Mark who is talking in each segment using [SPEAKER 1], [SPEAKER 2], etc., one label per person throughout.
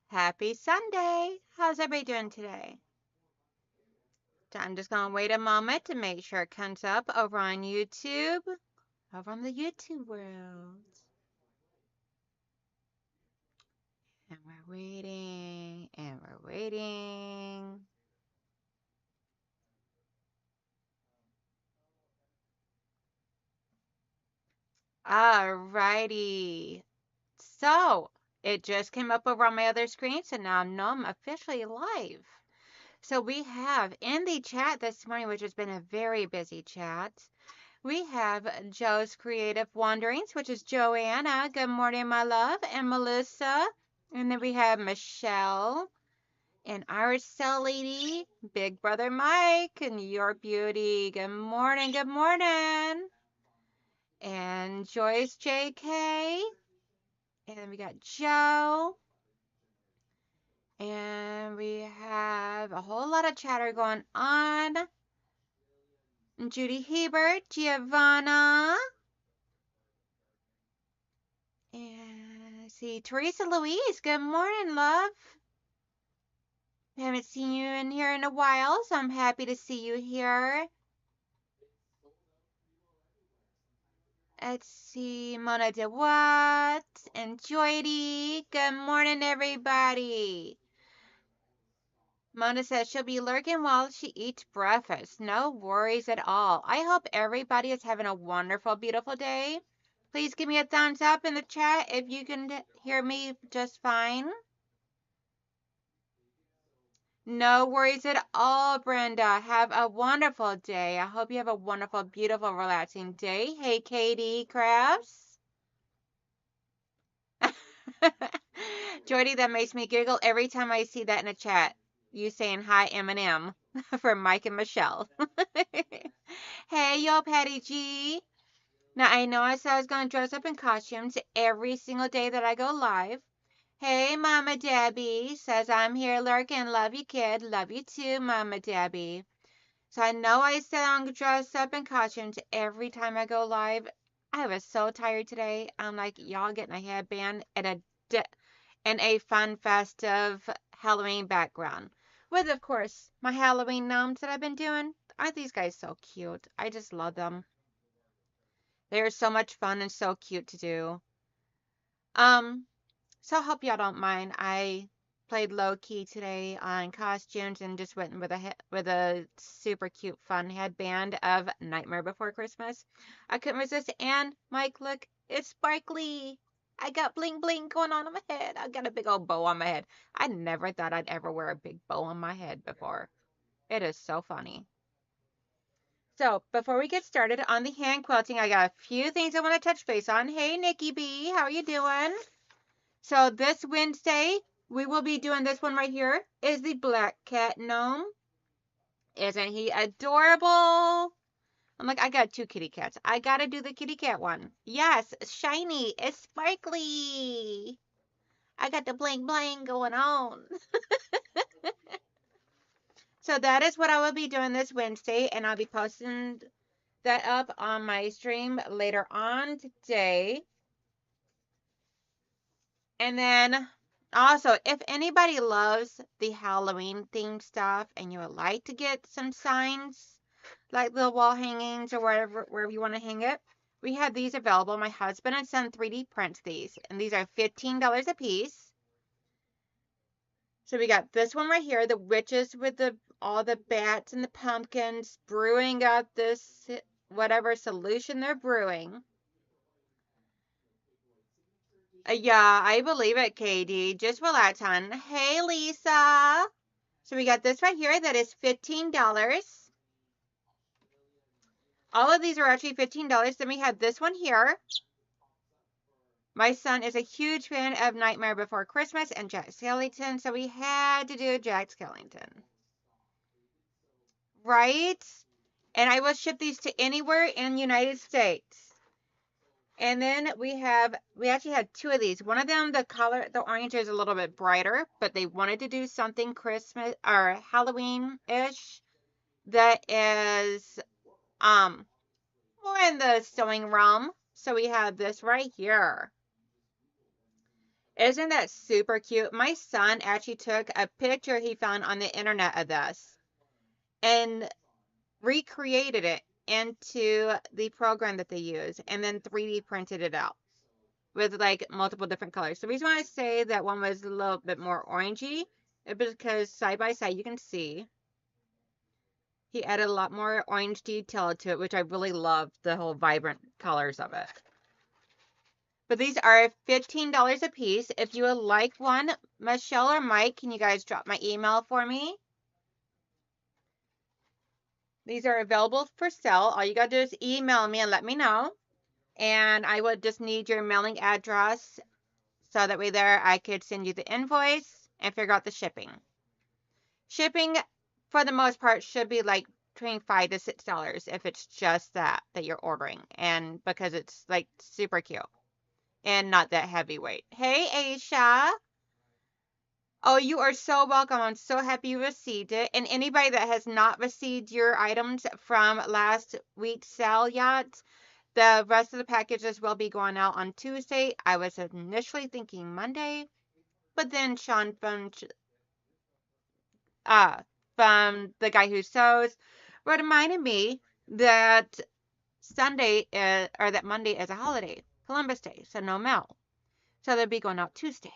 [SPEAKER 1] Happy Sunday. How's everybody doing today? So I'm just going to wait a moment to make sure it comes up over on YouTube, over on the YouTube world. And we're waiting, and we're waiting. Alrighty. So, it just came up over on my other screen, so now I know I'm officially live. So we have in the chat this morning, which has been a very busy chat, we have Joe's Creative Wanderings, which is Joanna. Good morning, my love. And Melissa. And then we have Michelle and our cell lady, Big Brother Mike, and your beauty. Good morning, good morning. And Joyce JK. And then we got Joe. And we have a whole lot of chatter going on. Judy Hebert, Giovanna. And see, Teresa Louise, good morning, love. I haven't seen you in here in a while, so I'm happy to see you here. Let's see, Mona DeWatt and Joydy. Good morning, everybody. Mona says she'll be lurking while she eats breakfast. No worries at all. I hope everybody is having a wonderful, beautiful day. Please give me a thumbs up in the chat if you can hear me just fine. No worries at all, Brenda. Have a wonderful day. I hope you have a wonderful, beautiful, relaxing day. Hey, Katie Crafts. Jordy, that makes me giggle every time I see that in a chat. You saying hi, Eminem, for Mike and Michelle. Hey, yo, Patty G. Now, I know I said I was going to dress up in costumes every single day that I go live. Hey, Mama Debbie says I'm here lurking. Love you, kid. Love you too, Mama Debbie. So I know I said I'm dressed up in costumes every time I go live. I was so tired today. I'm like, y'all getting a headband and a fun, festive Halloween background. With, of course, my Halloween gnomes that I've been doing. Aren't these guys so cute? I just love them. They're so much fun and so cute to do. So I hope y'all don't mind. I played low key today on costumes and just went with a super cute fun headband of Nightmare Before Christmas. I couldn't resist. And Mike, look, it's sparkly. I got bling bling going on my head. I got a big old bow on my head. I never thought I'd ever wear a big bow on my head before. It is so funny. So before we get started on the hand quilting, I got a few things I want to touch base on. Hey, Nikki B, how are you doing? So this Wednesday, we will be doing this one right here, is the Black Cat Gnome. Isn't he adorable? I'm like, I got two kitty cats. I gotta do the kitty cat one. Yes, shiny. It's sparkly. I got the bling bling going on. So that is what I will be doing this Wednesday, and I'll be posting that up on my stream later on today. And then also, if anybody loves the Halloween themed stuff and you would like to get some signs, like the wall hangings or wherever you want to hang it, we have these available. My husband and son 3D prints these, and these are $15 a piece. So we got this one right here, the witches with all the bats and the pumpkins brewing out this whatever solution they're brewing. Yeah, I believe it, Katie. Just relax, hon. Hey, Lisa. So we got this right here that is $15. All of these are actually $15. Then we have this one here. My son is a huge fan of Nightmare Before Christmas and Jack Skellington, so we had to do Jack Skellington. Right? And I will ship these to anywhere in the United States. And then we actually had two of these. One of them, the orange is a little bit brighter, but they wanted to do something Christmas or Halloween-ish that is more in the sewing realm. So we have this right here. Isn't that super cute? My son actually took a picture he found on the internet of this and recreated it into the program that they use and then 3D printed it out with like multiple different colors. The reason why I say that one was a little bit more orangey is because side by side you can see he added a lot more orange detail to it, which I really love the whole vibrant colors of it. But these are $15 a piece. If you would like one, Michelle or Mike, can you guys drop my email for me? These are available for sale. All you gotta do is email me and let me know. And I would just need your mailing address so that way there I could send you the invoice and figure out the shipping. Shipping, for the most part, should be like between $5 to $6 if it's just that you're ordering. And because it's like super cute and not that heavyweight. Hey, Aisha. Oh, you are so welcome. I'm so happy you received it. And anybody that has not received your items from last week's sale yet, the rest of the packages will be going out on Tuesday. I was initially thinking Monday, but then Sean from the guy who sews reminded me that Sunday is, or that Monday is a holiday, Columbus Day, so no mail. So they'll be going out Tuesday.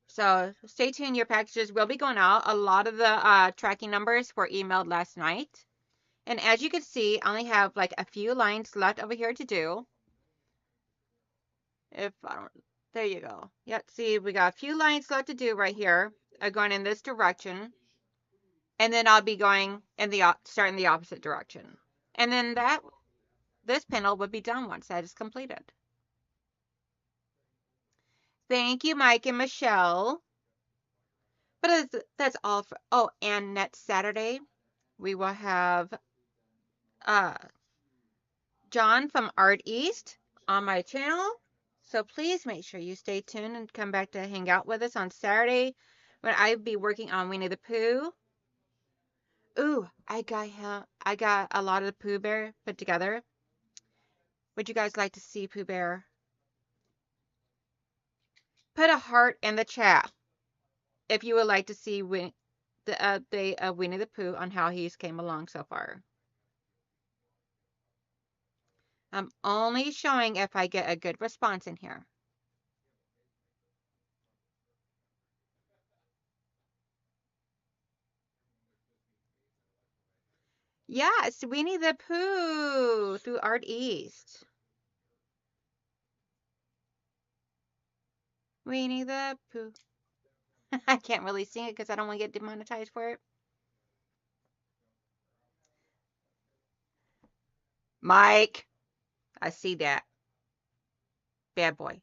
[SPEAKER 1] So stay tuned. Your packages will be going out. A lot of the tracking numbers were emailed last night. And as you can see, I only have like a few lines left over here to do. If I don't, there you go. Yep, see, we got a few lines left to do right here. Going in this direction. And then I'll be going in the, starting the opposite direction. And then this panel would be done once that is completed. Thank you, Mike and Michelle. But that's all for, oh, and next Saturday, we will have John from Art East on my channel. So please make sure you stay tuned and come back to hang out with us on Saturday when I'll be working on Winnie the Pooh. Ooh, I got a lot of the Pooh Bear put together. Would you guys like to see Pooh Bear? Put a heart in the chat if you would like to see the update of Winnie the Pooh on how he's came along so far. I'm only showing if I get a good response in here. Yes, Winnie the Pooh through Art East. Winnie the Pooh. I can't really sing it because I don't want to get demonetized for it. Mike, I see that. Bad boy.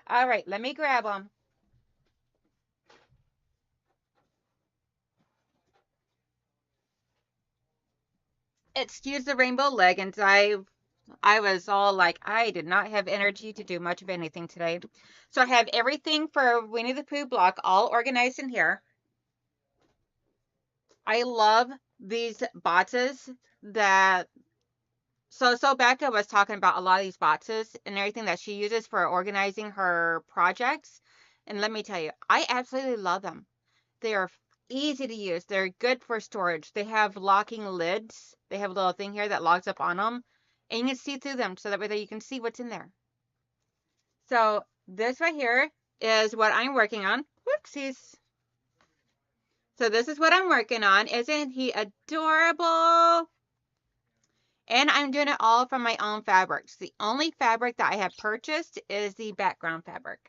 [SPEAKER 1] All right, let me grab them. Excuse the rainbow leggings. I was all like, I did not have energy to do much of anything today. So I have everything for Winnie the Pooh block all organized in here. I love these boxes that, so Becca was talking about a lot of these boxes and everything that she uses for organizing her projects. And let me tell you, I absolutely love them. They are easy to use. They're good for storage. They have locking lids. They have a little thing here that locks up on them. And you can see through them so that way you can see what's in there. So this right here is what I'm working on. Whoopsies. So this is what I'm working on. Isn't he adorable? And I'm doing it all from my own fabrics. The only fabric that I have purchased is the background fabric.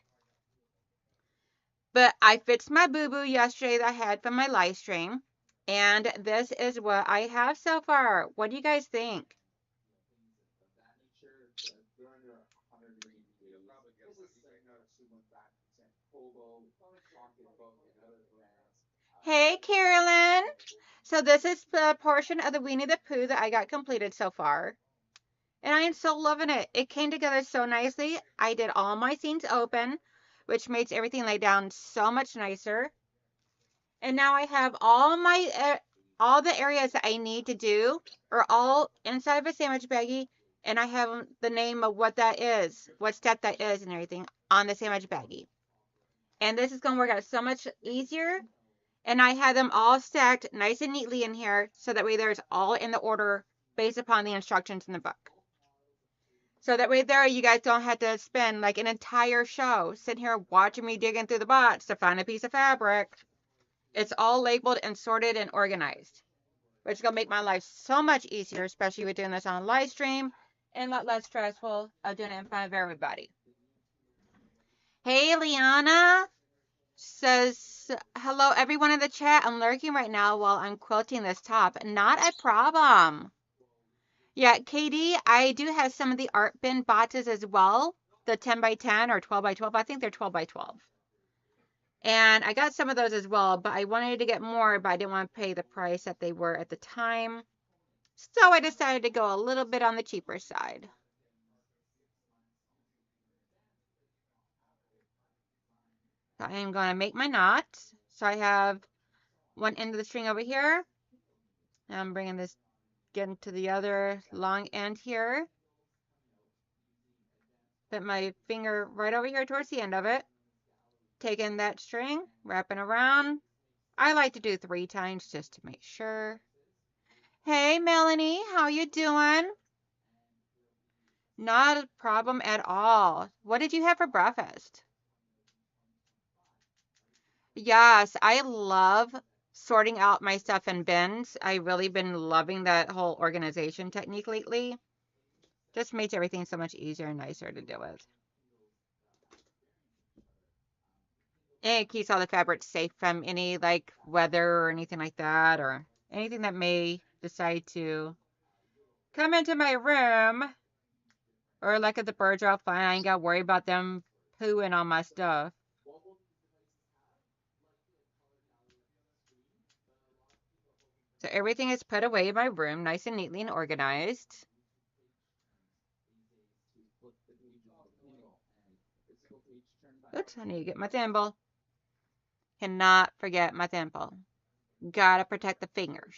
[SPEAKER 1] But I fixed my boo-boo yesterday that I had from my live stream. And this is what I have so far. What do you guys think? Hey, Carolyn. So this is the portion of the Winnie the Pooh that I got completed so far. And I am so loving it. It came together so nicely. I did all my seams open, which makes everything lay down so much nicer. And now I have all the areas that I need to do are all inside of a sandwich baggie And I have the name of what that is, what step that is and everything on the sandwich baggie. And this is going to work out so much easier. And I had them all stacked nice and neatly in here so that way there's all in the order based upon the instructions in the book. So that way there you guys don't have to spend like an entire show sitting here watching me digging through the box to find a piece of fabric. It's all labeled and sorted and organized, which is going to make my life so much easier, especially with doing this on a live stream and a lot less stressful of doing it in front of everybody. Hey, Liana says, hello, everyone in the chat. I'm lurking right now while I'm quilting this top. Not a problem. Yeah, Katie, I do have some of the art bin boxes as well. The 10 by 10 or 12 by 12. I think they're 12 by 12. And I got some of those as well, but I wanted to get more, but I didn't want to pay the price that they were at the time. So I decided to go a little bit on the cheaper side. So I am going to make my knot. So I have one end of the string over here. And I'm bringing this, getting to the other long end here. Put my finger right over here towards the end of it. Taking that string, wrapping around. I like to do 3 times just to make sure. Hey, Melanie, how you doing? Not a problem at all. What did you have for breakfast? Yes, I love sorting out my stuff in bins. I've really been loving that whole organization technique lately. Just makes everything so much easier and nicer to deal with. And it keeps all the fabrics safe from any like weather or anything like that, or anything that may decide to come into my room. Or like if the birds are all fine, I ain't got to worry about them pooing on my stuff. So everything is put away in my room, nice and neatly and organized. Oops, I need to get my thimble. Cannot forget my thimble. Gotta protect the fingers.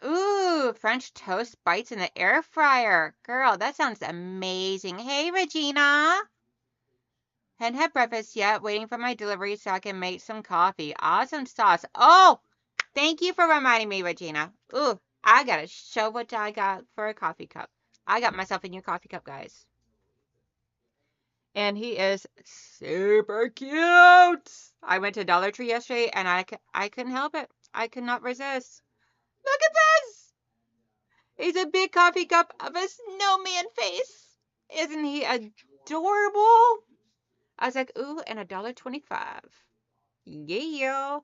[SPEAKER 1] Ooh, French toast bites in the air fryer. Girl, that sounds amazing. Hey, Regina. Hadn't had breakfast yet, waiting for my delivery so I can make some coffee. Awesome sauce. Oh, thank you for reminding me, Regina. Ooh, I gotta show what I got for a coffee cup. I got myself a new coffee cup, guys. And he is super cute. I went to Dollar Tree yesterday and I couldn't help it. I could not resist. Look at this. He's a big coffee cup of a snowman face. Isn't he adorable? I was like, ooh, and $1.25. Yeah.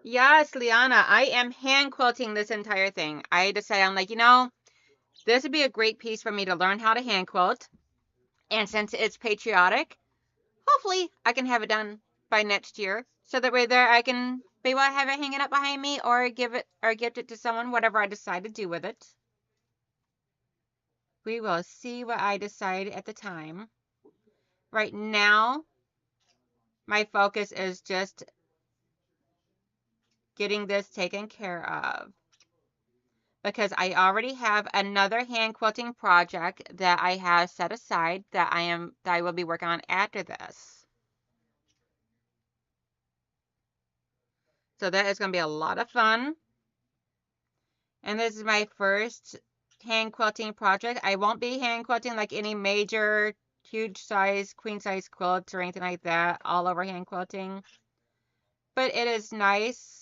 [SPEAKER 1] Yes, Liana, I am hand quilting this entire thing. I decided, I'm like, this would be a great piece for me to learn how to hand quilt. And since it's patriotic, hopefully I can have it done by next year. So that way there I can be able to have it hanging up behind me or gift it to someone, whatever I decide to do with it. We will see what I decide at the time. Right now, my focus is just getting this taken care of. Because I already have another hand quilting project that I have set aside that I will be working on after this. So that is going to be a lot of fun. And this is my first hand quilting project. I won't be hand quilting like any major huge size queen size quilts or anything like that, all over hand quilting. But it is nice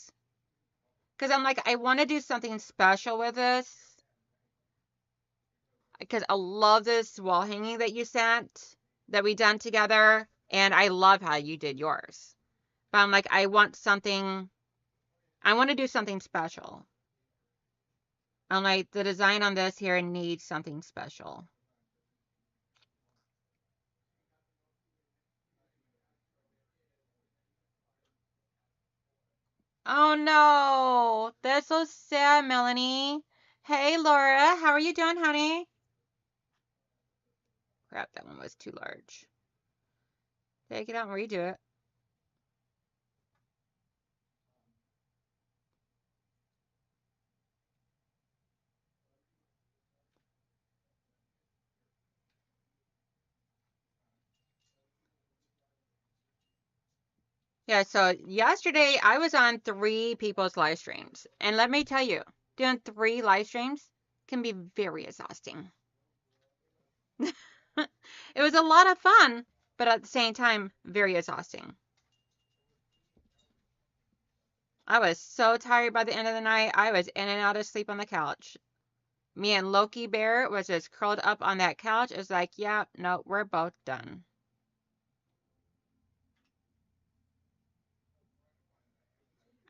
[SPEAKER 1] because I'm like, I want to do something special with this. Because I love this wall hanging that you sent, that we done together. And I love how you did yours. But I'm like, I want to do something special. I'm like, the design on this here needs something special. Oh no, that's so sad, Melanie. Hey, Laura, how are you doing, honey? crap, that one was too large. Take it out and redo it. Yeah, so yesterday I was on 3 people's live streams. And let me tell you, doing 3 live streams can be very exhausting. It was a lot of fun, but at the same time, very exhausting. I was so tired by the end of the night. I was in and out of sleep on the couch. Me and Loki Bear was just curled up on that couch. It was like, yeah, no, we're both done.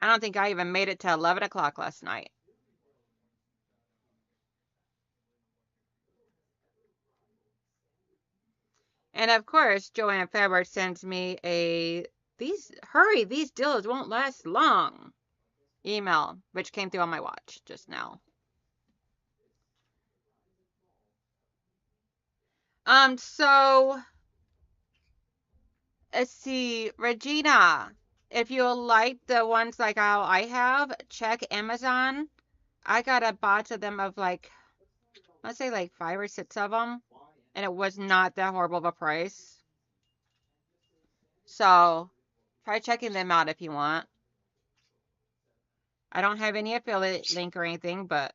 [SPEAKER 1] I don't think I even made it to 11 o'clock last night. And of course, Joanne Faber sends me these deals won't last long email, which came through on my watch just now. So let's see, Regina, if you like the ones like how I have, check Amazon. I got a box of them of like, let's say like 5 or 6 of them, and it was not that horrible of a price. So try checking them out if you want. I don't have any affiliate link or anything, but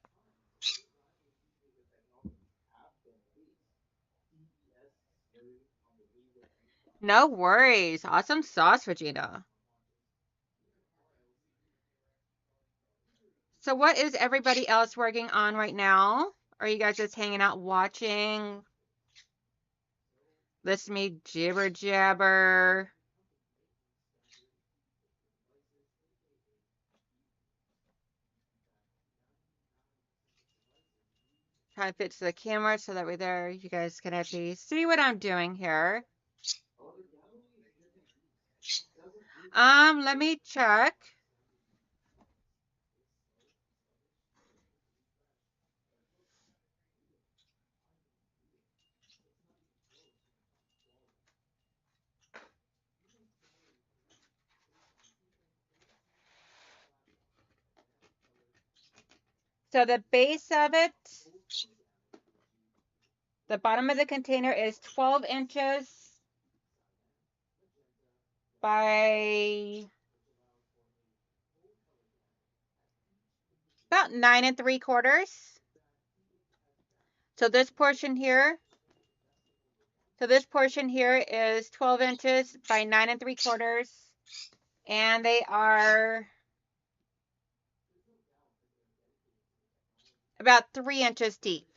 [SPEAKER 1] no worries. Awesome sauce, Regina. So what is everybody else working on right now? Are you guys just hanging out watching? Listen to me jibber jabber. Trying to fix the camera so that way there you guys can actually see what I'm doing here. Let me check. So the base of it, the bottom of the container is 12 inches by about 9 3/4. So this portion here is 12 inches by 9 3/4, and they are about 3 inches deep.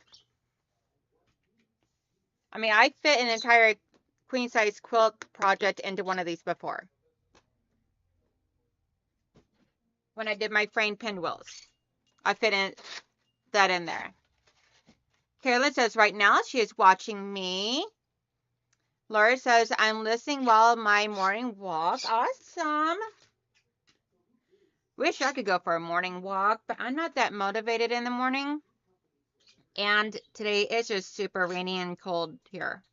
[SPEAKER 1] I mean, I fit an entire queen size quilt project into one of these before. When I did my framed pinwheels, I fit that in there. Carolyn says right now she is watching me. Laura says I'm listening while my morning walk. Awesome. Wish I could go for a morning walk, but I'm not that motivated in the morning. And today it's just super rainy and cold here.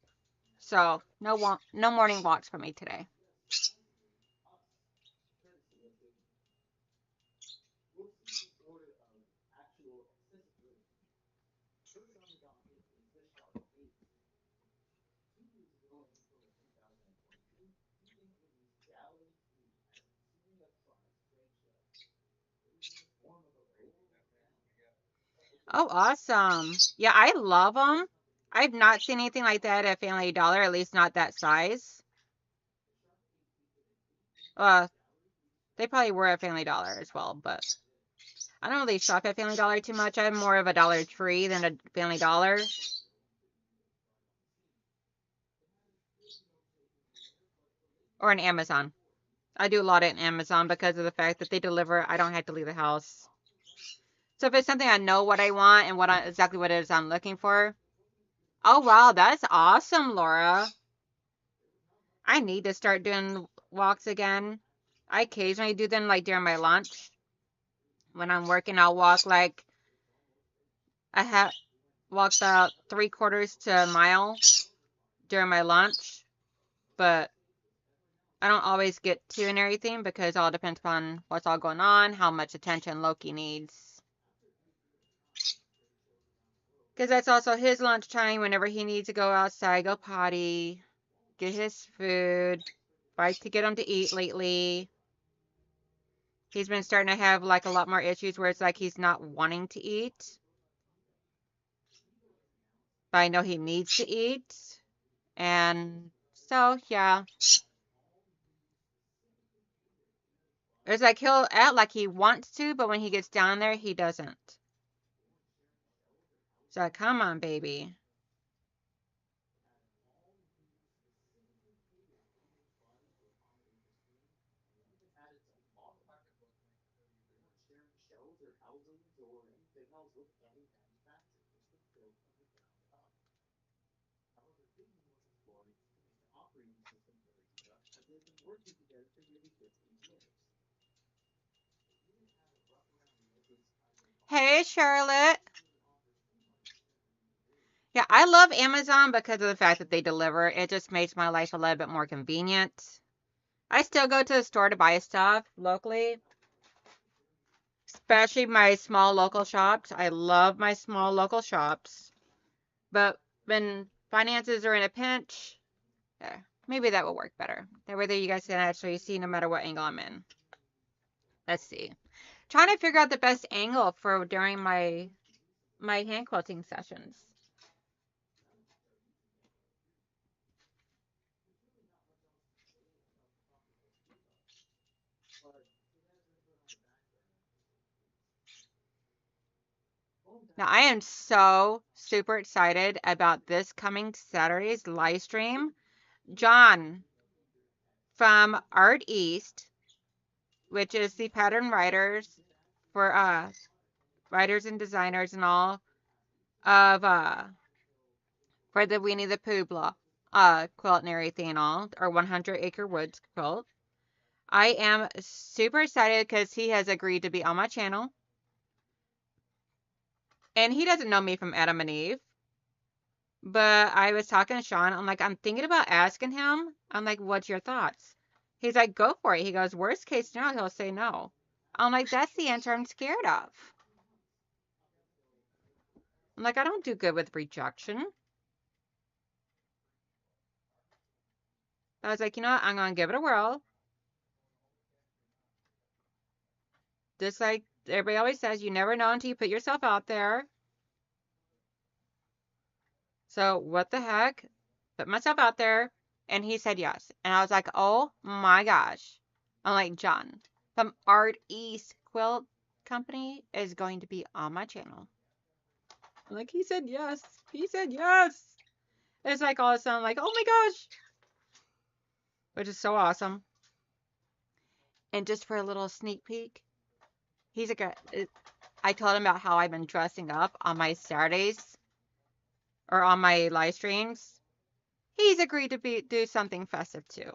[SPEAKER 1] So no morning walks for me today. Oh, awesome. Yeah, I love them. I've not seen anything like that at Family Dollar, at least not that size. They probably were at Family Dollar as well, but I don't really shop at Family Dollar too much. I'm more of a Dollar Tree than a Family Dollar. Or an Amazon. I do a lot in Amazon because of the fact that they deliver. I don't have to leave the house. So if it's something I know what I want and exactly what it is I'm looking for. Oh, wow, that's awesome, Laura. I need to start doing walks again. I occasionally do them like during my lunch. When I'm working, I'll walk like walk about 3/4 to a mile. during my lunch, but I don't always get to and everything because it all depends upon what's all going on, how much attention Loki needs. Because that's also his lunchtime whenever he needs to go outside, go potty, get his food, fight to get him to eat lately. He's been starting to have like a lot more issues where it's like he's not wanting to eat. But I know he needs to eat. And so, yeah. It's like he'll act like he wants to, but when he gets down there, he doesn't. So, come on, baby. Hey, Charlotte. Yeah, I love Amazon because of the fact that they deliver. It just makes my life a little bit more convenient. I still go to the store to buy stuff locally, especially my small local shops. I love my small local shops. But when finances are in a pinch, maybe that will work better. That way you guys can actually see no matter what angle I'm in. Let's see. Trying to figure out the best angle for during my hand quilting sessions. Now, I am so super excited about this coming Saturday's live stream. John from Art East, which is the pattern writers for writers and designers and all of for the Winnie the Pooh block quilt and everything and all, or 100 Acre Woods quilt. I am super excited because he has agreed to be on my channel. And he doesn't know me from Adam and Eve. But I was talking to Sean. I'm like, I'm thinking about asking him. I'm like, what's your thoughts? He's like, go for it. He goes, worst case scenario, he'll say no. I'm like, that's the answer I'm scared of. I'm like, I don't do good with rejection. I was like, you know what? I'm going to give it a whirl. Just like everybody always says, you never know until you put yourself out there. So what the heck? Put myself out there. And he said yes. And I was like, oh my gosh. I'm like, John from Art East Quilt Company is going to be on my channel. I'm like, he said yes. He said yes. It's like all of a sudden, like, oh my gosh. Which is so awesome. And just for a little sneak peek, he's like, I told him about how I've been dressing up on my Saturdays or on my live streams. He's agreed to do something festive too.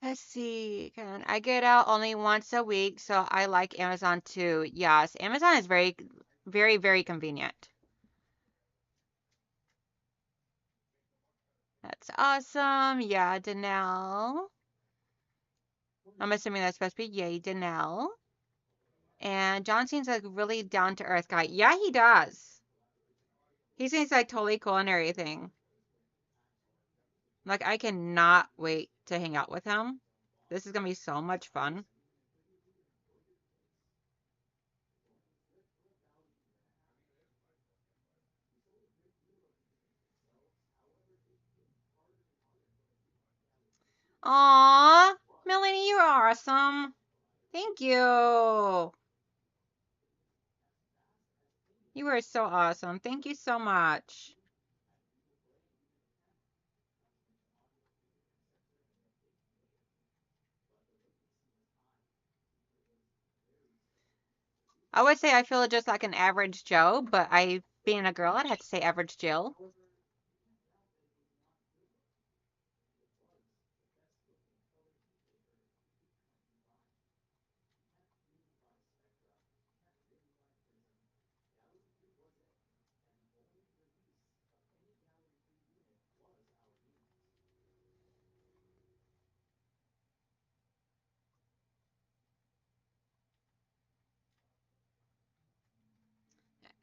[SPEAKER 1] Let's see. I get out only once a week, so I like Amazon too. Yes, Amazon is very, very, very convenient. That's awesome. Yeah, Danelle. I'm assuming that's supposed to be yay, Danelle. And John seems like a really down to earth guy. Yeah, he does. He seems like totally cool and everything. Like, I cannot wait to hang out with him. This is gonna be so much fun. Aw, Melanie, you're awesome. Thank you. You are so awesome. Thank you so much. I would say I feel just like an average Joe, but being a girl, I'd have to say average Jill.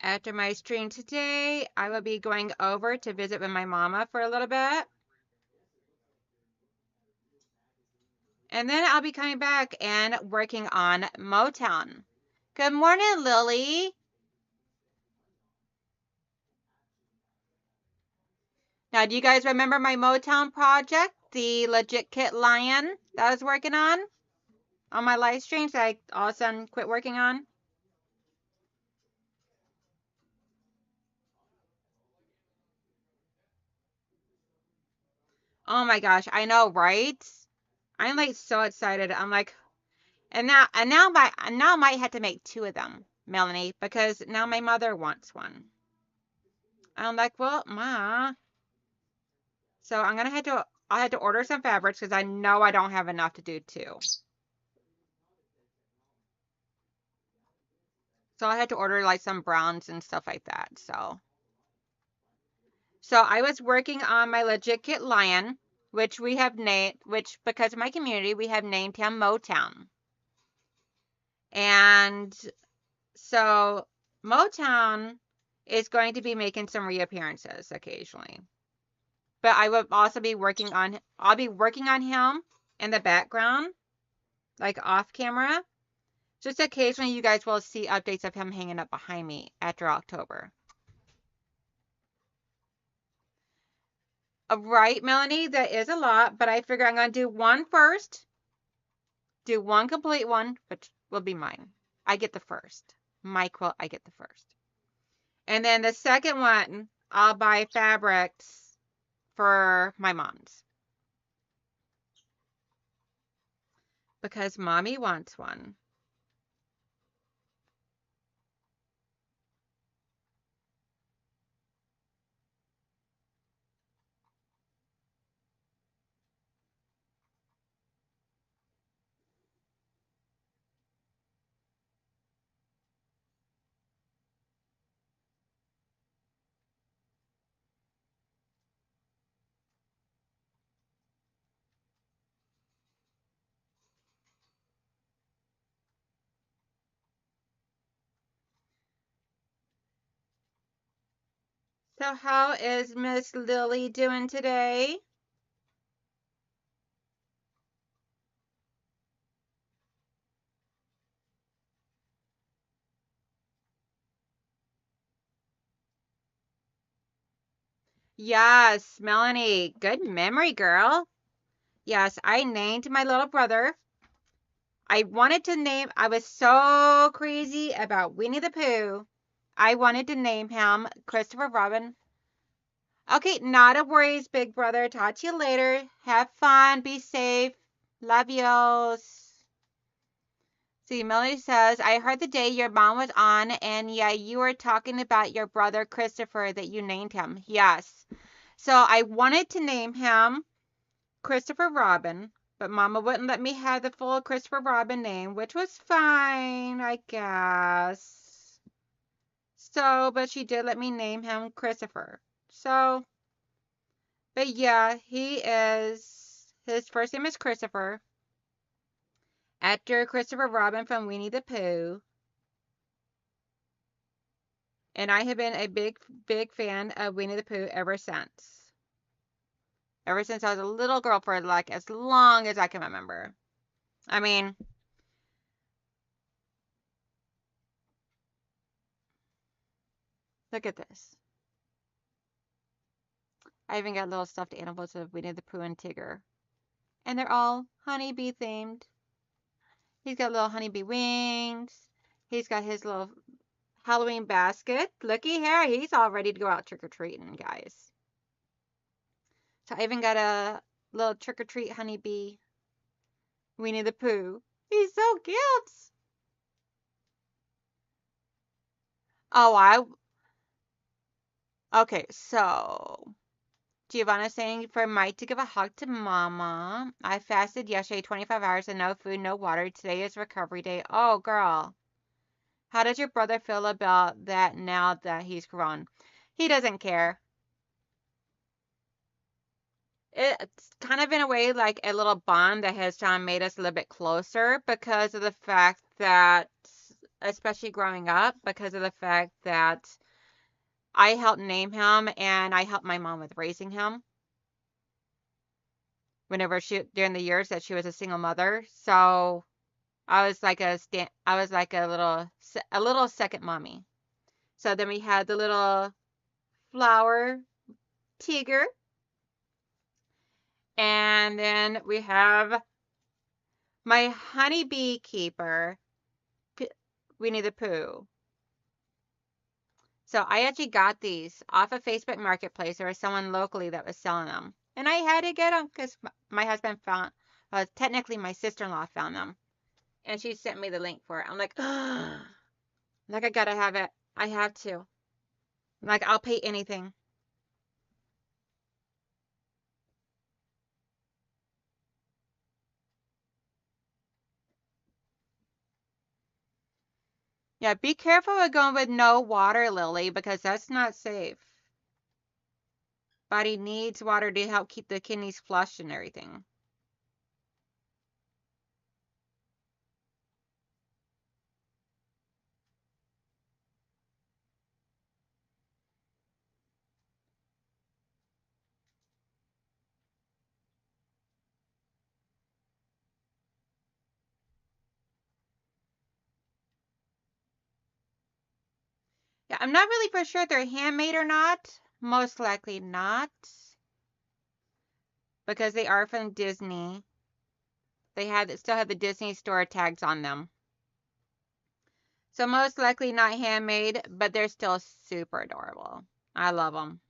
[SPEAKER 1] After my stream today, I will be going over to visit with my mama for a little bit. And then I'll be coming back and working on Motown. Good morning, Lily. Now, do you guys remember my Motown project? The Legit Kit Lion that I was working on my live streams that I all of a sudden quit working on? Oh my gosh, I know, right? I'm like so excited. I'm like, and now I might have to make two of them, Melanie, because now my mother wants one. I'm like, well, ma. So I had to order some fabrics because I know I don't have enough to do two. So I had to order like some browns and stuff like that. So I was working on my Legit Kit Lion, which we have named, which because of my community, we have named him Motown. And so Motown is going to be making some reappearances occasionally. But I'll be working on him in the background, like off camera. Just occasionally you guys will see updates of him hanging up behind me after October. Right, Melanie, that is a lot, but I figure I'm going to do one first, do one complete one, which will be mine. I get the first. My quilt, I get the first. And then the second one, I'll buy fabrics for my mom's. Because mommy wants one. So how is Miss Lily doing today? Yes, Melanie, good memory, girl. Yes, I named my little brother. I was so crazy about Winnie the Pooh. I wanted to name him Christopher Robin. Okay, not a worries, big brother. Talk to you later. Have fun. Be safe. Love yous. See, Melanie says, I heard the day your mom was on, and yeah, you were talking about your brother Christopher that you named him. Yes. So I wanted to name him Christopher Robin, but Mama wouldn't let me have the full Christopher Robin name, which was fine, I guess. So, but she did let me name him Christopher. So, but yeah, his first name is Christopher, after Christopher Robin from Winnie the Pooh. And I have been a big fan of Winnie the Pooh ever since. Ever since I was a little girl for like as long as I can remember. I mean, look at this. I even got little stuffed animals of Winnie the Pooh and Tigger. And they're all honeybee themed. He's got little honeybee wings. He's got his little Halloween basket. Looky here. He's all ready to go out trick-or-treating, guys. So I even got a little trick-or-treat honeybee Winnie the Pooh. He's so cute. Oh, okay, so Giovanna's saying for Mike to give a hug to Mama. I fasted yesterday, 25 hours and no food, no water. Today is recovery day. Oh, girl. How does your brother feel about that now that he's grown? He doesn't care. It's kind of in a way like a little bond that has made us a little bit closer because of the fact that, especially growing up, because of the fact that I helped name him and I helped my mom with raising him whenever during the years that she was a single mother. So I was like a little second mommy. So then we had the little flower tiger, and then we have my honeybee keeper, Winnie the Pooh. So I actually got these off of Facebook Marketplace. There was someone locally that was selling them, and I had to get them because my husband found, technically my sister-in-law found them, and she sent me the link for it. I'm like, like I gotta have it. I have to. Like I'll pay anything. Yeah, be careful with going with no water lily because that's not safe. Body needs water to help keep the kidneys flushed and everything. Yeah, I'm not really for sure if they're handmade or not. Most likely not because they are from Disney. Still have the Disney store tags on them. So most likely not handmade, but they're still super adorable. I love them.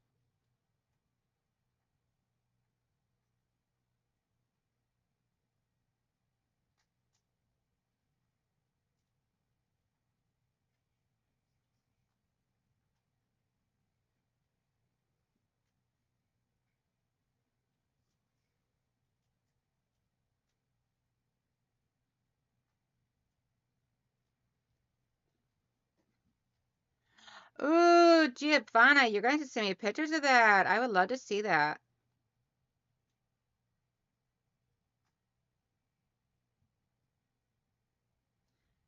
[SPEAKER 1] Ooh, Giovanna, you're going to send me pictures of that. I would love to see that.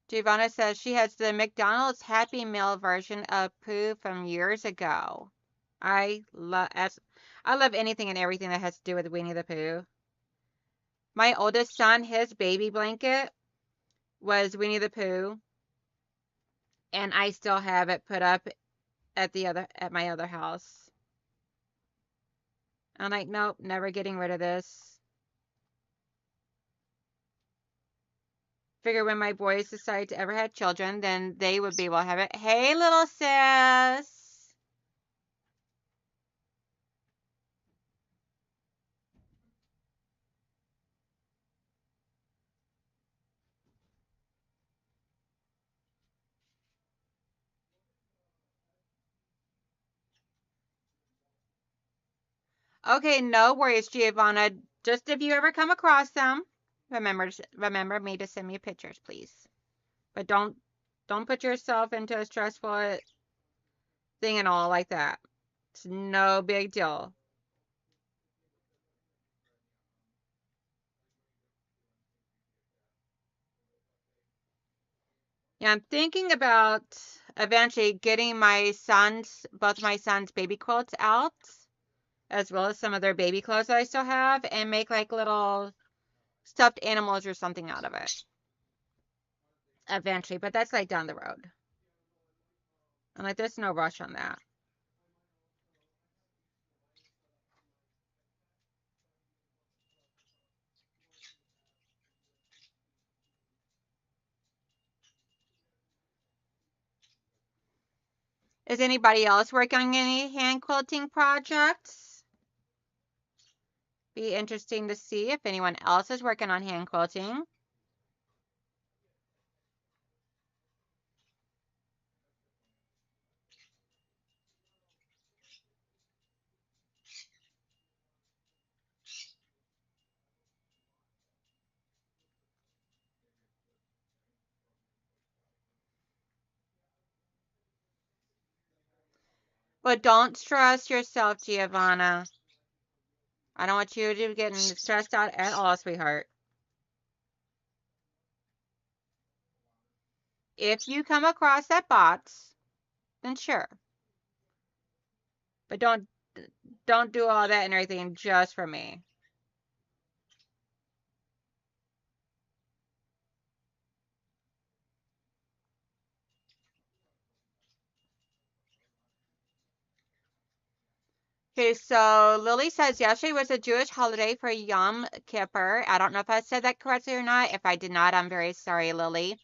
[SPEAKER 1] Giovanna says she has the McDonald's Happy Meal version of Pooh from years ago. I love I love anything and everything that has to do with Winnie the Pooh. My oldest son, his baby blanket was Winnie the Pooh, and I still have it put up at my other house. I'm like, nope, never getting rid of this. Figure when my boys decide to ever have children, then they would be able to have it. Hey, little sis. Okay, no worries, Giovanna. Just if you ever come across them, remember me to send me pictures, please. But don't put yourself into a stressful thing and all like that. It's no big deal. Yeah, I'm thinking about eventually getting both my sons' baby quilts out, as well as some of their baby clothes that I still have, and make like little stuffed animals or something out of it eventually. But that's like down the road. I'm like, there's no rush on that. Is anybody else working on any hand quilting projects? Be interesting to see if anyone else is working on hand quilting. But don't stress yourself, Giovanna. I don't want you to be getting stressed out at all, sweetheart. If you come across that box, then sure. But don't do all that and everything just for me. Okay, so Lily says yesterday was a Jewish holiday for Yom Kippur. I don't know if I said that correctly or not. If I did not, I'm very sorry, Lily.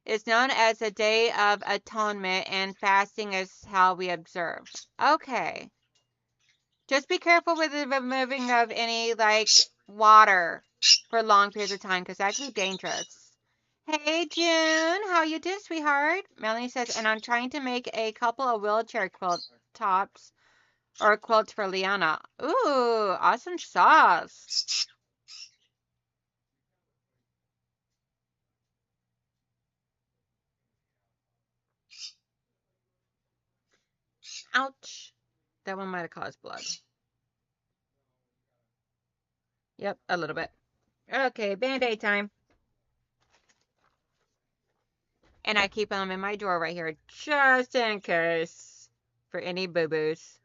[SPEAKER 1] It's known as the Day of Atonement, and fasting is how we observe. Okay. Just be careful with the removing of any, like, water for long periods of time, because that can be dangerous. Hey, June. How you doing, sweetheart? Melanie says, and I'm trying to make a couple of wheelchair quilt tops or quilts for Liana. Ooh, awesome sauce. Ouch. That one might have caused blood. Yep, a little bit. Okay, Band-Aid time. And I keep them in my drawer right here just in case for any boo-boos.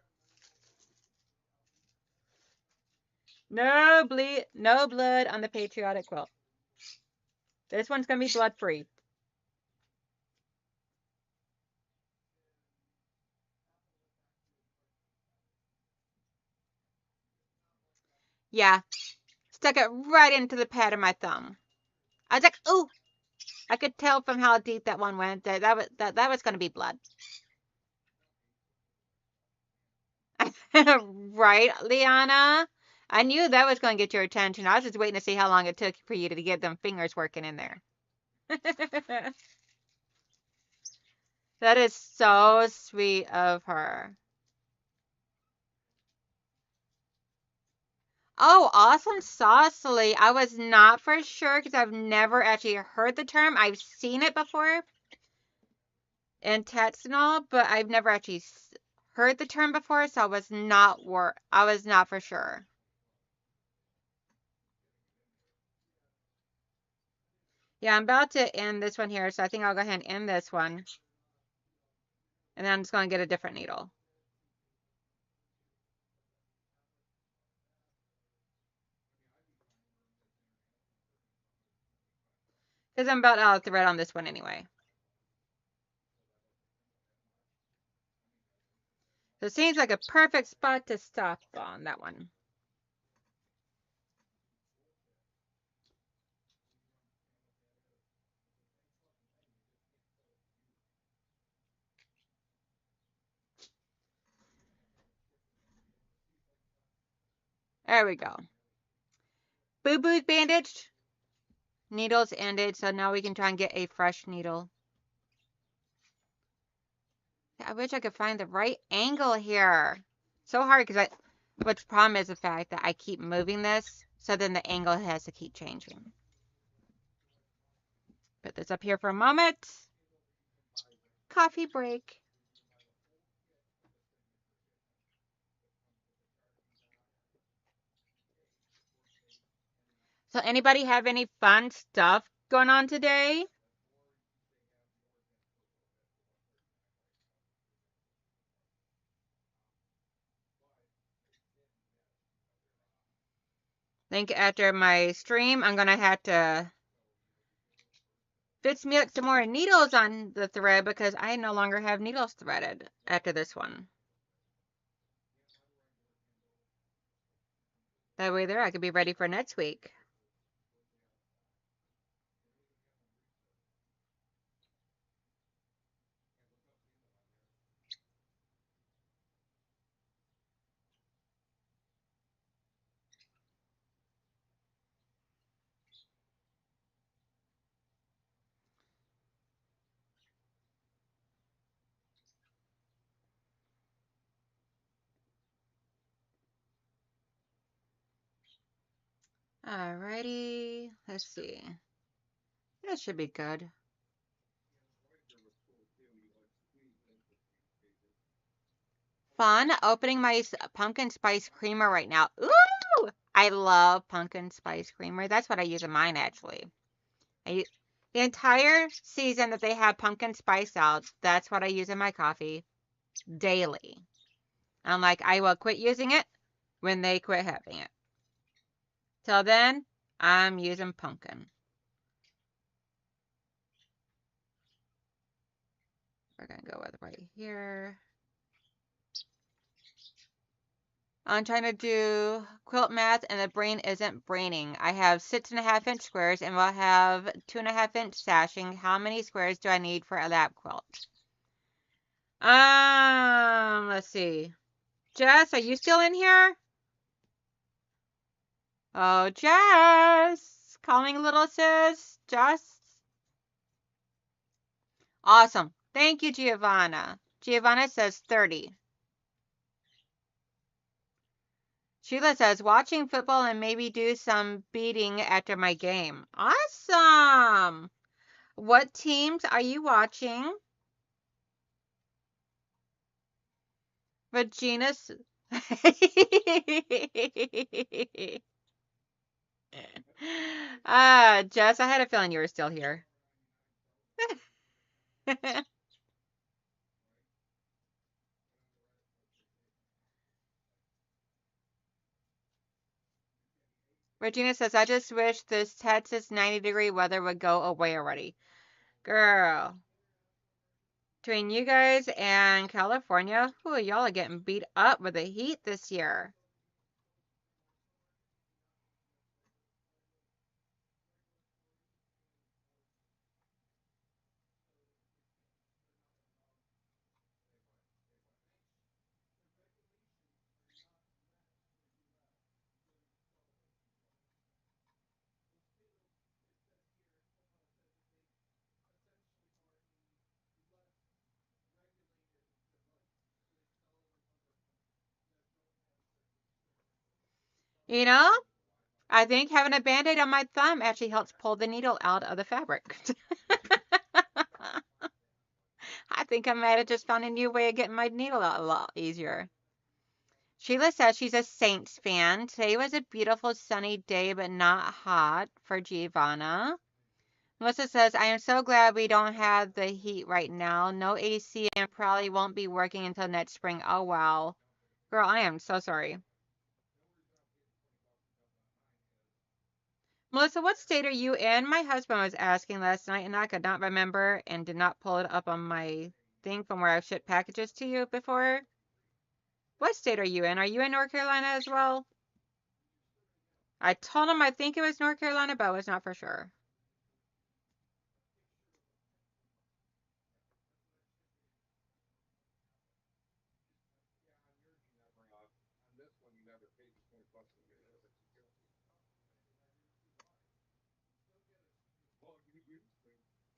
[SPEAKER 1] No blood on the patriotic quilt. This one's gonna be blood-free. Yeah, stuck it right into the pad of my thumb. I was like, ooh, I could tell from how deep that one went that was gonna be blood. Right, Liana? I knew that was going to get your attention. I was just waiting to see how long it took for you to get them fingers working in there. That is so sweet of her. Oh, awesome sauce, Lily. I was not for sure because I've never actually heard the term. I've seen it before in text and all, but I've never actually heard the term before, so I was not for sure. Yeah, I'm about to end this one here, so I think I'll go ahead and end this one. And then I'm just going to get a different needle. Because I'm about out of thread on this one anyway. So it seems like a perfect spot to stop on that one. There we go. Boo-boo's bandaged. Needle's ended, so now we can try and get a fresh needle. I wish I could find the right angle here. So hard because what's the problem is the fact that I keep moving this, so then the angle has to keep changing. Put this up here for a moment. Coffee break. So anybody have any fun stuff going on today? I think after my stream, I'm going to have to fix me up some more needles on the thread because I no longer have needles threaded after this one. That way there, I could be ready for next week. Alrighty, let's see. That should be good. fun opening my pumpkin spice creamer right now. Ooh! I love pumpkin spice creamer. That's what I use in mine, actually. The entire season that they have pumpkin spice out, that's what I use in my coffee daily. I'm like, I will quit using it when they quit having it. Till then, I'm using pumpkin. We're going to go with right here. I'm trying to do quilt math and the brain isn't braining. I have 6.5-inch squares and we'll have 2.5-inch sashing. How many squares do I need for a lap quilt? Let's see. Jess, are you still in here? Oh, Jess. Calling little sis. Jess. Awesome. Thank you, Giovanna. Giovanna says 30. Sheila says, watching football and maybe do some beating after my game. Awesome. What teams are you watching? Regina's. Jess, I had a feeling you were still here. Regina says, I just wish this Texas 90-degree weather would go away already. Girl. Between you guys and California, whew, y'all are getting beat up with the heat this year. You know, I think having a Band-Aid on my thumb actually helps pull the needle out of the fabric. I think I might have just found a new way of getting my needle out a lot easier. Sheila says she's a Saints fan. Today was a beautiful sunny day, but not hot for Giovanna. Melissa says, I am so glad we don't have the heat right now. No AC and probably won't be working until next spring. Oh, wow. Girl, I am so sorry. Melissa, what state are you in? My husband was asking last night, and I could not remember and did not pull it up on my thing from where I've shipped packages to you before. What state are you in? Are you in North Carolina as well? I told him I think it was North Carolina, but I was not for sure.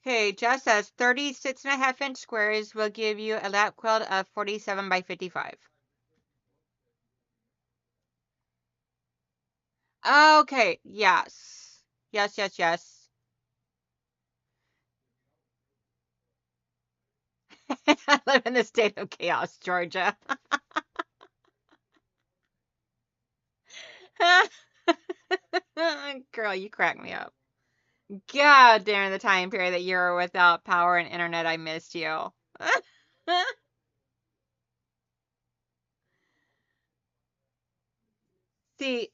[SPEAKER 1] Okay, Jess says 36.5-inch squares will give you a lap quilt of 47 by 55. Okay, yes. Yes, yes, yes. I live in the state of chaos, Georgia. Girl, you crack me up. God, during the time period that you were without power and internet, I missed you. See,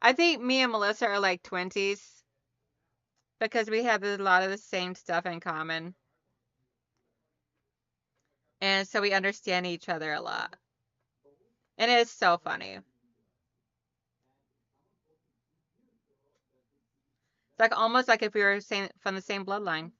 [SPEAKER 1] I think me and Melissa are like twinsies because we have a lot of the same stuff in common. And so we understand each other a lot. And it is so funny. It's like almost like if we were from the same bloodline.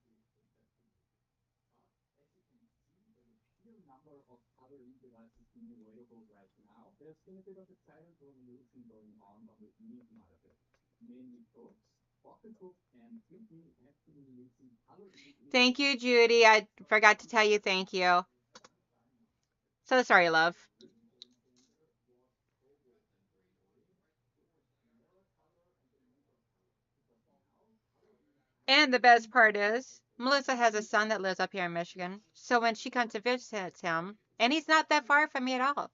[SPEAKER 1] Thank you, Judy. I forgot to tell you thank you. So sorry, love. And the best part is, Melissa has a son that lives up here in Michigan. So when she comes to visit him And he's not that far from me at all.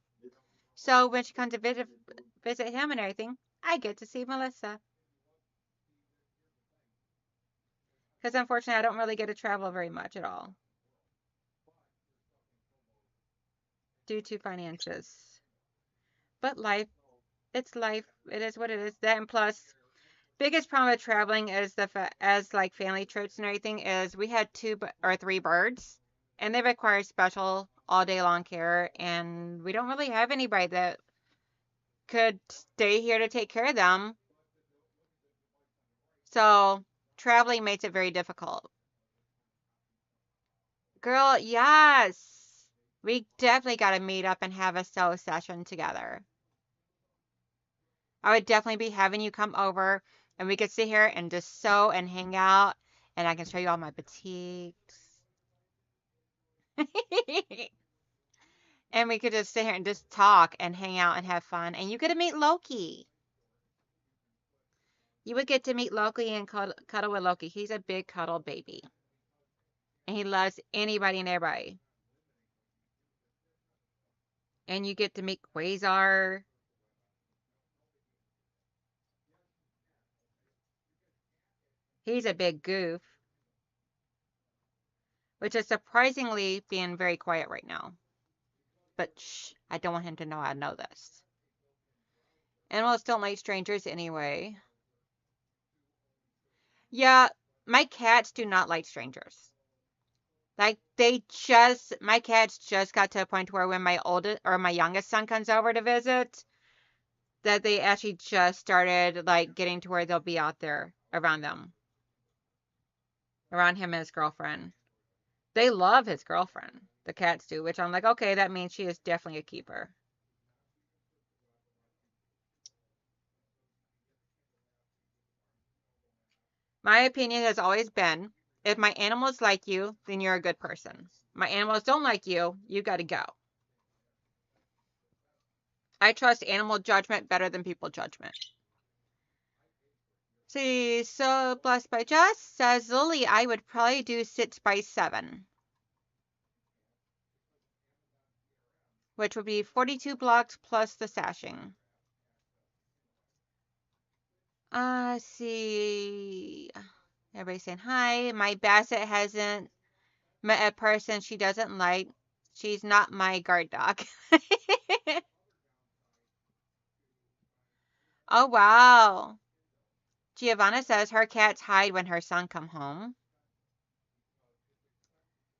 [SPEAKER 1] So when she comes to visit him and everything, I get to see Melissa. Because unfortunately, I don't really get to travel very much at all due to finances. But life, it's life. It is what it is. That and plus, biggest problem with traveling is as like family trips and everything is we had two or three birds, and they require special all day long care, and we don't really have anybody that could stay here to take care of them. So traveling makes it very difficult. Girl, yes. We definitely got to meet up and have a sew session together. I would definitely be having you come over and we could sit here and just sew and hang out and I can show you all my boutiques. And we could just sit here and just talk and hang out and have fun. And you get to meet Loki. You would get to meet Loki and cuddle with Loki. He's a big cuddle baby. And he loves anybody and everybody. And you get to meet Quasar. He's a big goof, which is surprisingly being very quiet right now. But shh, I don't want him to know I know this. Animals don't like strangers anyway. Yeah, my cats do not like strangers. Like my cats just got to a point where when my oldest or my youngest son comes over to visit, that they actually just started like getting to where they'll be out there around them, around him and his girlfriend. They love his girlfriend. The cats do, which I'm like, okay, that means she is definitely a keeper. My opinion has always been, if my animals like you, then you're a good person. My animals don't like you, you got to go. I trust animal judgment better than people judgment. See, so Blessed by Just says, Lily, I would probably do 6x7, which would be 42 blocks plus the sashing. See. Everybody saying hi. My Basset hasn't met a person she doesn't like. She's not my guard dog. Oh, wow. Giovanna says her cats hide when her son come home.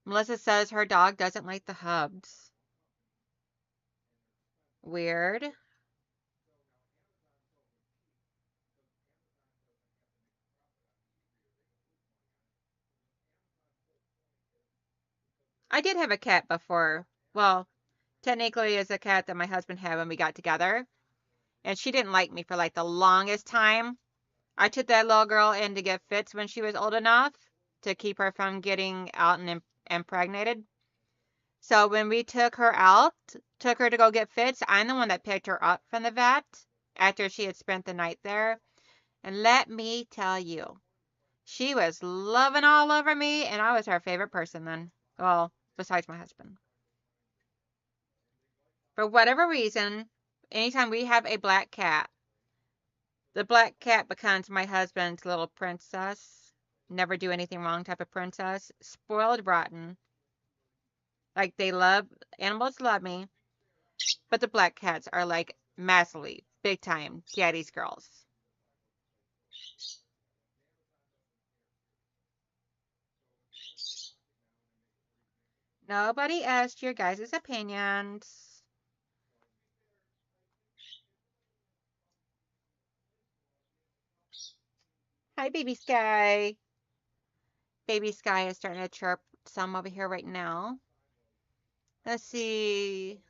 [SPEAKER 1] Melissa says her dog doesn't like the hubs. Weird. I did have a cat before. Well, technically it's a cat that my husband had when we got together. And she didn't like me for like the longest time. I took that little girl in to get fits when she was old enough to keep her from getting out and impregnated. So when we took her to go get fits, I'm the one that picked her up from the vet after she had spent the night there. And let me tell you, she was loving all over me, and I was her favorite person then. Well, besides my husband. For whatever reason, anytime we have a black cat, the black cat becomes my husband's little princess. Never do anything wrong type of princess. Spoiled rotten. Like animals love me, but the black cats are like massively, big time daddy's girls. Nobody asked your guys' opinions. Hi, Baby Sky. Baby Sky is starting to chirp some over here right now. Let's see.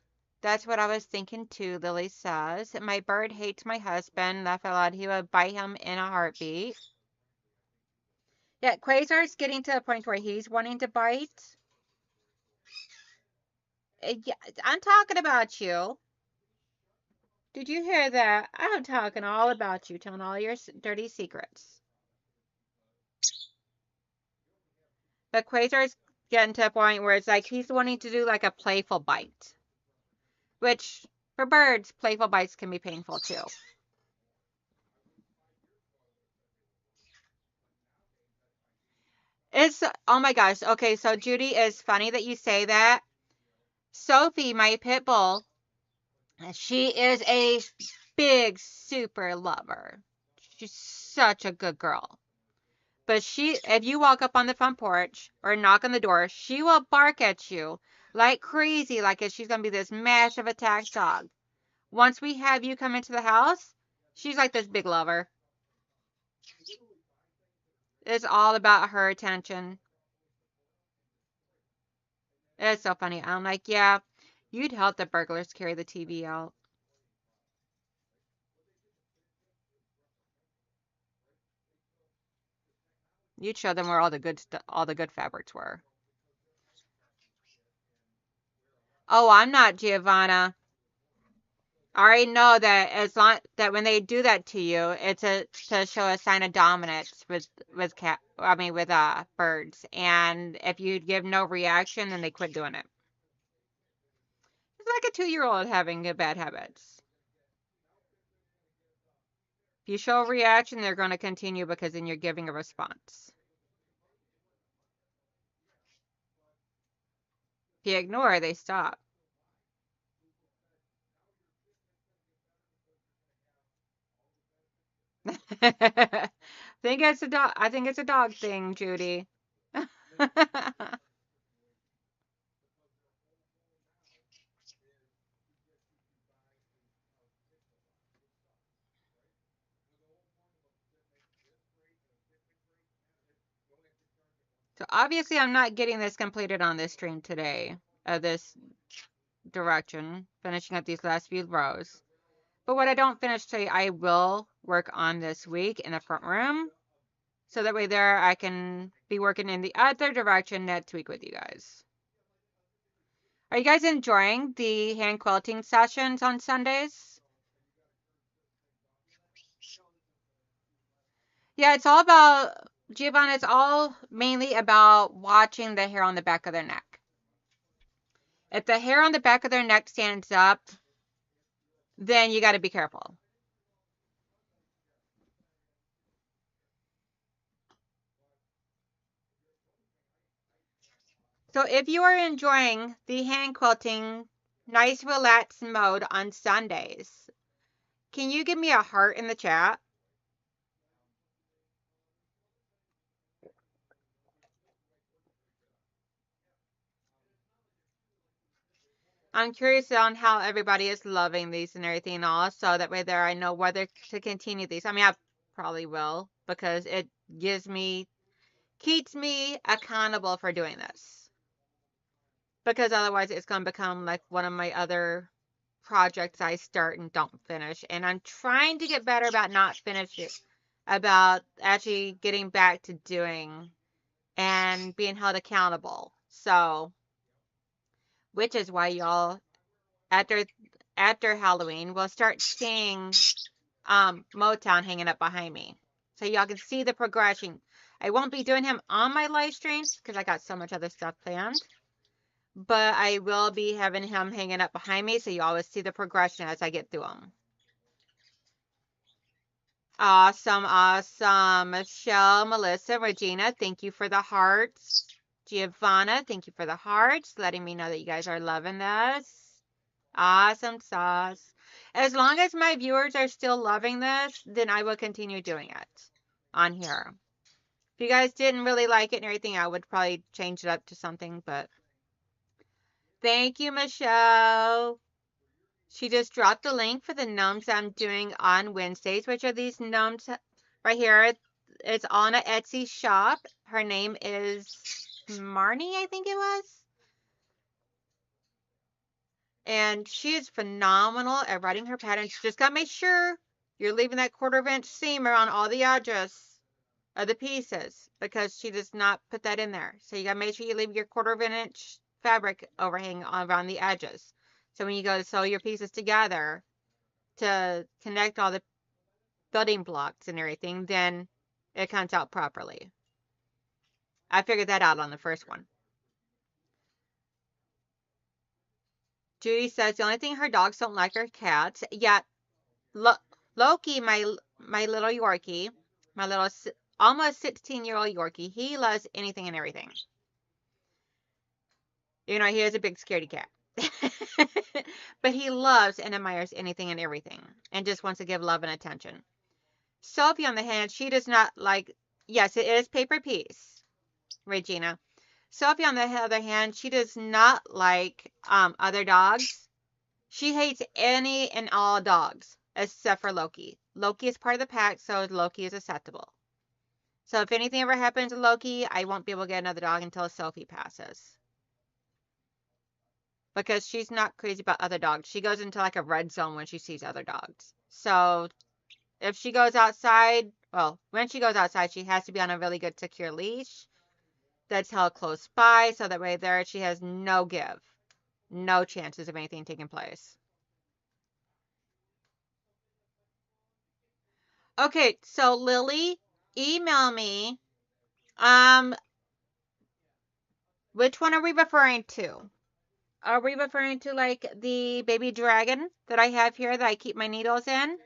[SPEAKER 1] That's what I was thinking too, Lily says. My bird hates my husband. Laugh out loud. He would bite him in a heartbeat. Yeah, Quasar's getting to a point where he's wanting to bite. Yeah, I'm talking about you. Did you hear that? I'm talking all about you, telling all your dirty secrets. But getting to a point where it's like he's wanting to do like a playful bite, which for birds, playful bites can be painful too. It's, oh my gosh. Okay, so Judy, is funny that you say that. Sophie, my pit bull, she is a big super lover. She's such a good girl. But if you walk up on the front porch or knock on the door, she will bark at you like crazy, like if she's going to be this massive attack dog. Once we have you come into the house, she's like this big lover. It's all about her attention. It's so funny. I'm like, yeah, you'd help the burglars carry the TV out. You'd show them where all the good fabrics were. Oh, I'm not Giovanna. I already know that as long that when they do that to you, it's to show a sign of dominance with birds. And if you give no reaction, then they quit doing it. It's like a 2-year-old having bad habits. If you show a reaction, they're going to continue because then you're giving a response. If you ignore, they stop. I think it's a dog thing, Judy. So obviously I'm not getting this completed on this stream today, this direction, finishing up these last few rows. But what I don't finish today, I will work on this week in the front room. So that way there I can be working in the other direction next week with you guys. Are you guys enjoying the hand quilting sessions on Sundays? Yeah, it's all about, Giovanna, it's all mainly about watching the hair on the back of their neck. If the hair on the back of their neck stands up, then you got to be careful. So if you are enjoying the hand quilting nice relaxed mode on Sundays, can you give me a heart in the chat? I'm curious on how everybody is loving these and everything else, so that way there I know whether to continue these. I mean, I probably will because it keeps me accountable for doing this. Because otherwise it's going to become like one of my other projects I start and don't finish. And I'm trying to get better about not finishing, about actually getting back to doing and being held accountable. So, which is why y'all after Halloween we'll start seeing Motown hanging up behind me. So y'all can see the progression. I won't be doing him on my live streams because I got so much other stuff planned. But I will be having him hanging up behind me so you always see the progression as I get through them. Awesome, awesome. Michelle, Melissa, Regina, thank you for the hearts. Giovanna, thank you for the hearts, letting me know that you guys are loving this. Awesome sauce. As long as my viewers are still loving this, then I will continue doing it on here. If you guys didn't really like it and everything, I would probably change it up to something, but thank you, Michelle. She just dropped the link for the gnomes I'm doing on Wednesdays, which are these gnomes right here. It's on a Etsy shop. Her name is Marnie, I think it was. And she is phenomenal at writing her patterns. Just gotta make sure you're leaving that 1/4 inch seam around all the edges of the pieces because she does not put that in there. So you gotta make sure you leave your 1/4 inch fabric overhang around the edges. So when you go to sew your pieces together to connect all the building blocks and everything, then it comes out properly. I figured that out on the first one. Judy says the only thing her dogs don't like are cats. Yet Loki, my little Yorkie, my little almost 16-year-old Yorkie, he loves anything and everything. You know, he is a big scaredy cat. But he loves and admires anything and everything and just wants to give love and attention. Sophie, on the hand, she does not like, yes, it is paper peace, Regina. Sophie, on the other hand, she does not like other dogs. She hates any and all dogs except for Loki. Loki is part of the pack, so Loki is acceptable. So if anything ever happens to Loki, I won't be able to get another dog until Sophie passes. Because she's not crazy about other dogs. She goes into like a red zone when she sees other dogs. So if she goes outside, well, when she goes outside, she has to be on a really good secure leash that's held close by, so that way there she has no give. No chances of anything taking place. Okay, so Lily, email me. Which one are we referring to? Are we referring to like the baby dragon that I have here that I keep my needles in?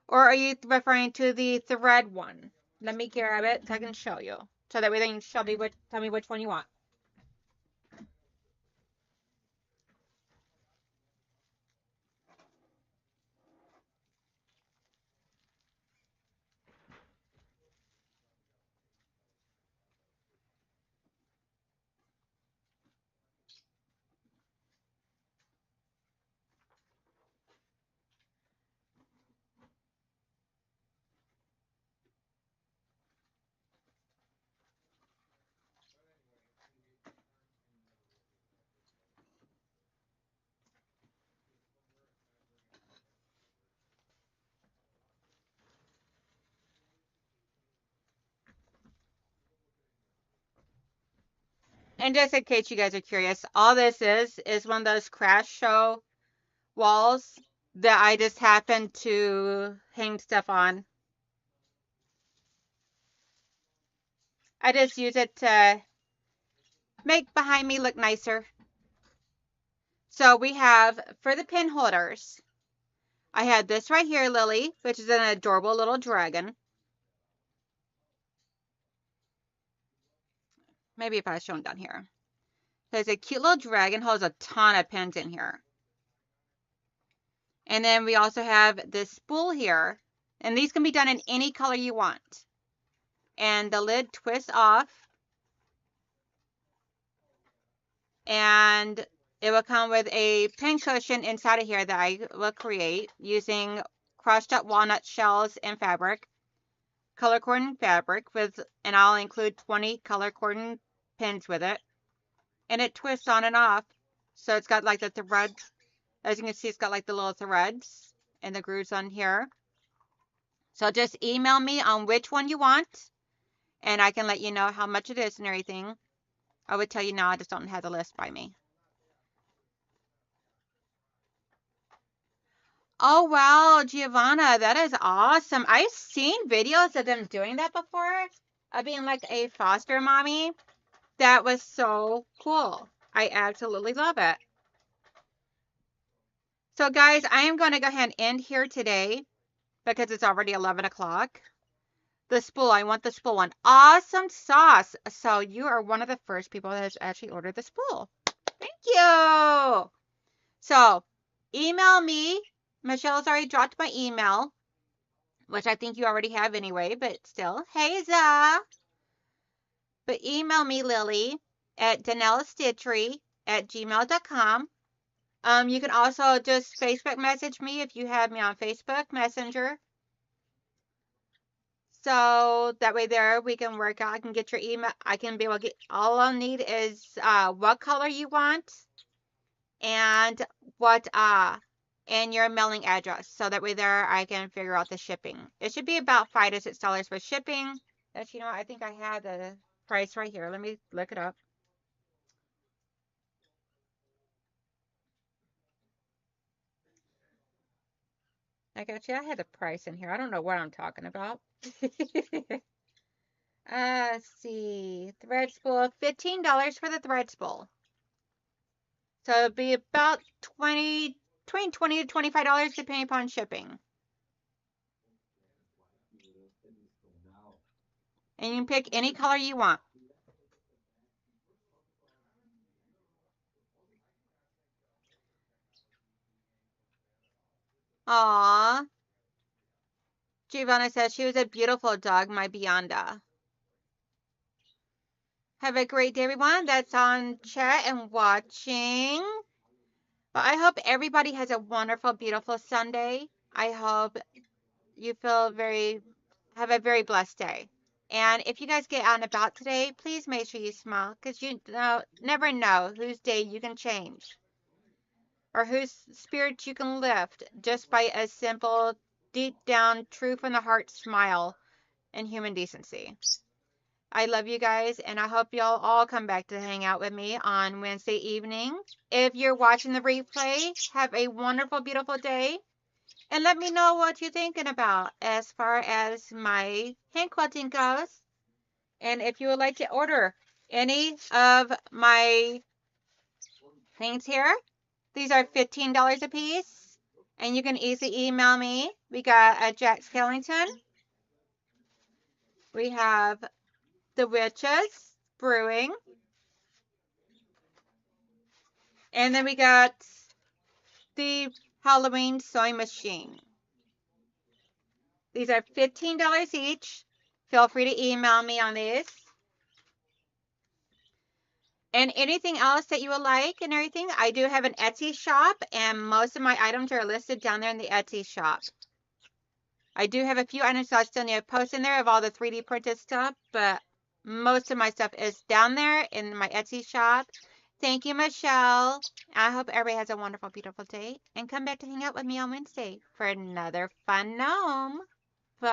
[SPEAKER 1] Or are you referring to the thread one? Let me grab it so I can show you. So that way then you can tell me which one you want. And just in case you guys are curious, all this is one of those crash show walls that I just happen to hang stuff on. I just use it to make behind me look nicer. So we have, for the pin holders, I had this right here, Lily, which is an adorable little dragon. Maybe if I was showing down here. There's a cute little dragon, holds a ton of pins in here. And then we also have this spool here. And these can be done in any color you want. And the lid twists off. And it will come with a pin cushion inside of here that I will create using crushed up walnut shells and fabric, color coordinated fabric and I'll include 20 color coordinated pins with it. And it twists on and off. So it's got like the threads. As you can see, it's got like the little threads and the grooves on here. So just email me on which one you want, and I can let you know how much it is and everything. I would tell you now, I just don't have the list by me. Oh, wow, Giovanna, that is awesome. I've seen videos of them doing that before, of being like a foster mommy. That was so cool. I absolutely love it. So, guys, I am going to go ahead and end here today because it's already 11 o'clock. The spool, I want the spool one. Awesome sauce. So, you are one of the first people that has actually ordered the spool. Thank you. So, email me. Michelle's already dropped my email, which I think you already have anyway, but still. Hey, Za. But email me, Lily, at donnellsstichery@gmail.com. You can also just Facebook message me if you have me on Facebook Messenger. So that way there we can work out. I can get your email. I can be able to get, all I'll need is what color you want and what and your mailing address. So that way there I can figure out the shipping. It should be about $5 to $6 for shipping. That's, you know, I think I have the price right here. Let me look it up. Like, actually, I had the price in here. I don't know what I'm talking about. Let's see. Thread spool, $15 for the thread spool. So it'll be about $20 to $25 depending upon shipping. And you can pick any color you want. Aww. Giovanna says she was a beautiful dog, my Bionda. Have a great day, everyone that's on chat and watching. Well, I hope everybody has a wonderful, beautiful Sunday. I hope you have a very blessed day. And if you guys get out and about today, please make sure you smile because you never know whose day you can change or whose spirit you can lift just by a simple, deep down, true from the heart smile and human decency. I love you guys, and I hope y'all all come back to hang out with me on Wednesday evening. If you're watching the replay, have a wonderful, beautiful day. And let me know what you're thinking about as far as my hand quilting goes. And if you would like to order any of my things here, these are $15 a piece. And you can easily email me. We got a Jack Skellington. We have the Witches Brewing. And then we got the Halloween sewing machine. These are $15 each. Feel free to email me on these. And anything else that you would like and everything, I do have an Etsy shop, and most of my items are listed down there in the Etsy shop. I do have a few items that I still need to post in there of all the 3D printed stuff, but most of my stuff is down there in my Etsy shop. Thank you, Michelle. I hope everybody has a wonderful, beautiful day, and come back to hang out with me on Wednesday for another fun gnome.